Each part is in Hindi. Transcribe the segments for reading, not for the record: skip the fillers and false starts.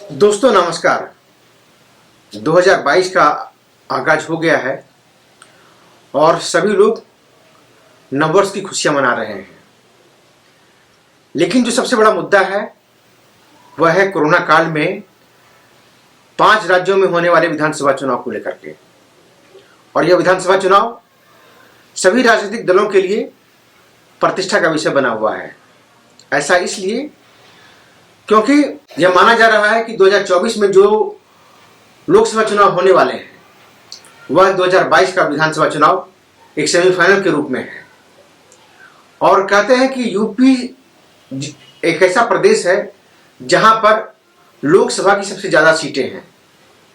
दोस्तों नमस्कार। 2022 का आगाज हो गया है और सभी लोग नववर्ष की खुशियां मना रहे हैं। लेकिन जो सबसे बड़ा मुद्दा है वह है कोरोना काल में 5 राज्यों में होने वाले विधानसभा चुनाव को लेकर के। और यह विधानसभा चुनाव सभी राजनीतिक दलों के लिए प्रतिष्ठा का विषय बना हुआ है। ऐसा इसलिए क्योंकि यह माना जा रहा है कि 2024 में जो लोकसभा चुनाव होने वाले हैं वह 2022 का विधानसभा चुनाव एक सेमीफाइनल के रूप में है। और कहते हैं कि यूपी एक ऐसा प्रदेश है जहां पर लोकसभा की सबसे ज्यादा सीटें हैं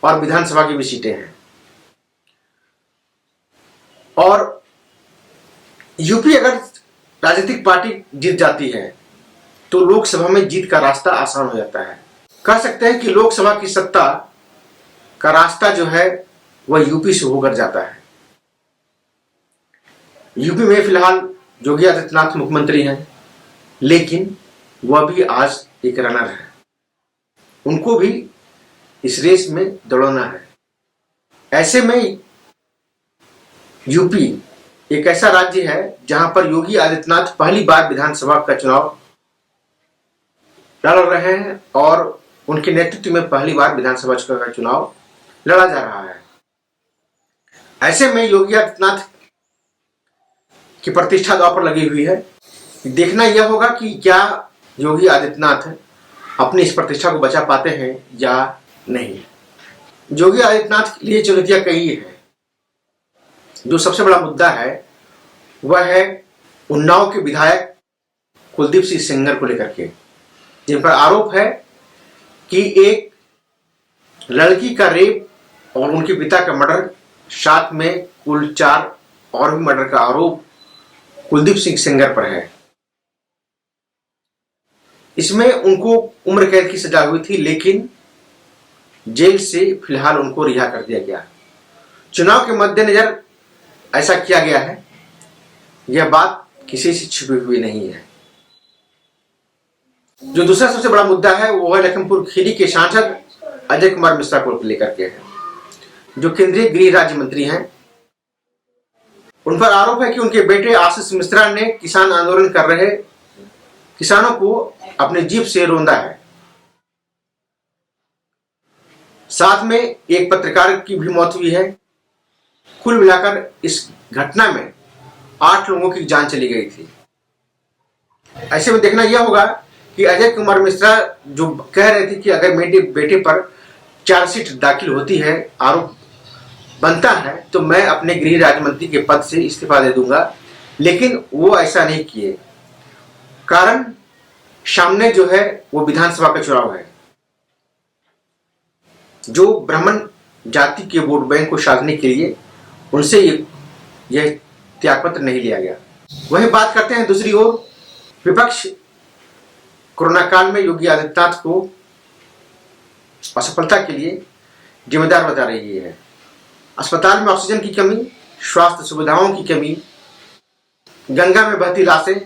और विधानसभा की भी सीटें हैं। और यूपी अगर राजनीतिक पार्टी जीत जाती है तो लोकसभा में जीत का रास्ता आसान हो जाता है। कह सकते हैं कि लोकसभा की सत्ता का रास्ता जो है वह यूपी से होकर जाता है। यूपी में फिलहाल योगी आदित्यनाथ मुख्यमंत्री हैं, लेकिन वह भी आज एक रनर है। उनको भी इस रेस में दौड़ना है। ऐसे में यूपी एक ऐसा राज्य है जहां पर योगी आदित्यनाथ पहली बार विधानसभा का चुनाव लड़ रहे हैं और उनके नेतृत्व में पहली बार विधानसभा का चुनाव लड़ा जा रहा है। ऐसे में योगी आदित्यनाथ की प्रतिष्ठा दांव पर लगी हुई है। देखना यह होगा कि क्या योगी आदित्यनाथ अपनी इस प्रतिष्ठा को बचा पाते हैं या नहीं। योगी आदित्यनाथ के लिए चुनौतियां कई हैं। जो सबसे बड़ा मुद्दा है वह है उन्नाव के विधायक कुलदीप सिंह सेंगर को लेकर के, जिन पर आरोप है कि एक लड़की का रेप और उनके पिता का मर्डर, साथ में कुल 4 और भी मर्डर का आरोप कुलदीप सिंह सेंगर पर है। इसमें उनको उम्र कैद की सजा हुई थी, लेकिन जेल से फिलहाल उनको रिहा कर दिया गया। चुनाव के मद्देनजर ऐसा किया गया है। यह बात किसी से छिपी हुई नहीं है। जो दूसरा सबसे बड़ा मुद्दा है वो है लखीमपुर खीरी के सांसद अजय कुमार मिश्रा को लेकर के है, जो केंद्रीय गृह राज्य मंत्री हैं। उन पर आरोप है कि उनके बेटे आशीष मिश्रा ने किसान आंदोलन कर रहे किसानों को अपने जीप से रौंदा है। साथ में एक पत्रकार की भी मौत हुई है। कुल मिलाकर इस घटना में 8 लोगों की जान चली गई थी। ऐसे में देखना यह होगा कि अजय कुमार मिश्रा जो कह रहे थे कि अगर मेरे बेटे पर चार्जशीट दाखिल होती है, आरोप बनता है, तो मैं अपने गृह राज्य मंत्री के पद से इस्तीफा दे दूंगा, लेकिन वो ऐसा नहीं किए। कारण सामने जो है वो विधानसभा का चुनाव है, जो ब्राह्मण जाति के वोट बैंक को साधने के लिए उनसे यह त्यागपत्र नहीं लिया गया। वही बात करते हैं दूसरी ओर, विपक्ष कोरोना काल में योगी आदित्यनाथ को असफलता के लिए जिम्मेदार बता रही है। अस्पताल में ऑक्सीजन की कमी, स्वास्थ्य सुविधाओं की कमी, गंगा में बहती लाशें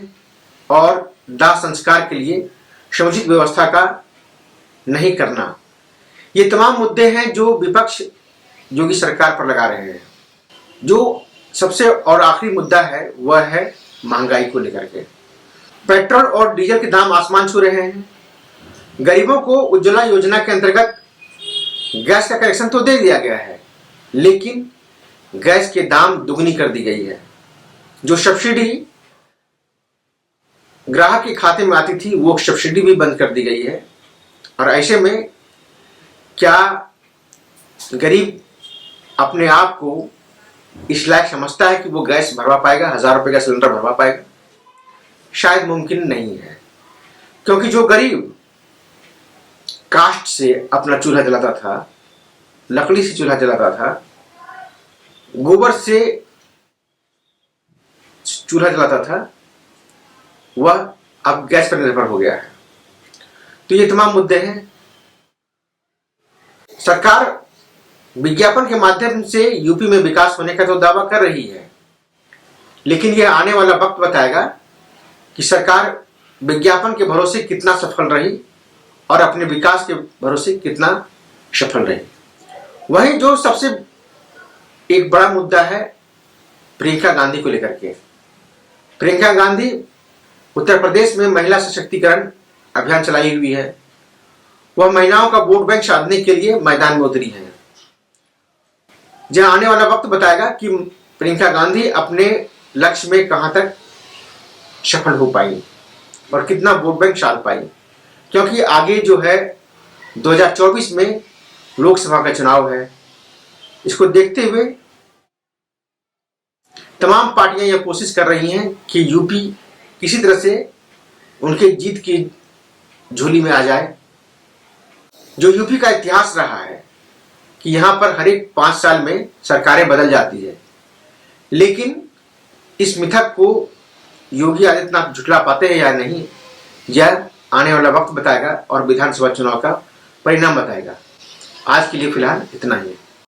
और दाह संस्कार के लिए समुचित व्यवस्था का नहीं करना, ये तमाम मुद्दे हैं जो विपक्ष योगी सरकार पर लगा रहे हैं। जो सबसे और आखिरी मुद्दा है वह है महंगाई को लेकर के। पेट्रोल और डीजल के दाम आसमान छू रहे हैं। गरीबों को उज्ज्वला योजना के अंतर्गत गैस का कनेक्शन तो दे दिया गया है, लेकिन गैस के दाम दुगनी कर दी गई है। जो सब्सिडी ग्राहक के खाते में आती थी वो सब्सिडी भी बंद कर दी गई है। और ऐसे में क्या गरीब अपने आप को इस लायक समझता है कि वो गैस भरवा पाएगा, 1000 रुपए का सिलेंडर भरवा पाएगा? शायद मुमकिन नहीं है। क्योंकि जो गरीब काष्ठ से अपना चूल्हा जलाता था, लकड़ी से चूल्हा जलाता था, गोबर से चूल्हा जलाता था, वह अब गैस पर निर्भर हो गया है। तो ये तमाम मुद्दे हैं। सरकार विज्ञापन के माध्यम से यूपी में विकास होने का तो दावा कर रही है, लेकिन यह आने वाला वक्त बताएगा कि सरकार विज्ञापन के भरोसे कितना सफल रही और अपने विकास के भरोसे कितना सफल रहे। वहीं जो सबसे एक बड़ा मुद्दा है प्रियंका गांधी को लेकर के। प्रियंका गांधी उत्तर प्रदेश में महिला सशक्तिकरण अभियान चलाई हुई है। वह महिलाओं का वोट बैंक साधने के लिए मैदान में उतरी है। जहां आने वाला वक्त बताएगा कि प्रियंका गांधी अपने लक्ष्य में कहां तक सफल हो पाई और कितना वोट बैंक साध पाई, क्योंकि आगे जो है 2024 में लोकसभा का चुनाव है। इसको देखते हुए तमाम पार्टियां यह कोशिश कर रही हैं कि यूपी किसी तरह से उनके जीत की झोली में आ जाए। जो यूपी का इतिहास रहा है कि यहां पर हर एक 5 साल में सरकारें बदल जाती है, लेकिन इस मिथक को योगी आदित्यनाथ झुठला पाते हैं या नहीं, यह आने वाला वक्त बताएगा और विधानसभा चुनाव का परिणाम बताएगा। आज के लिए फिलहाल इतना ही।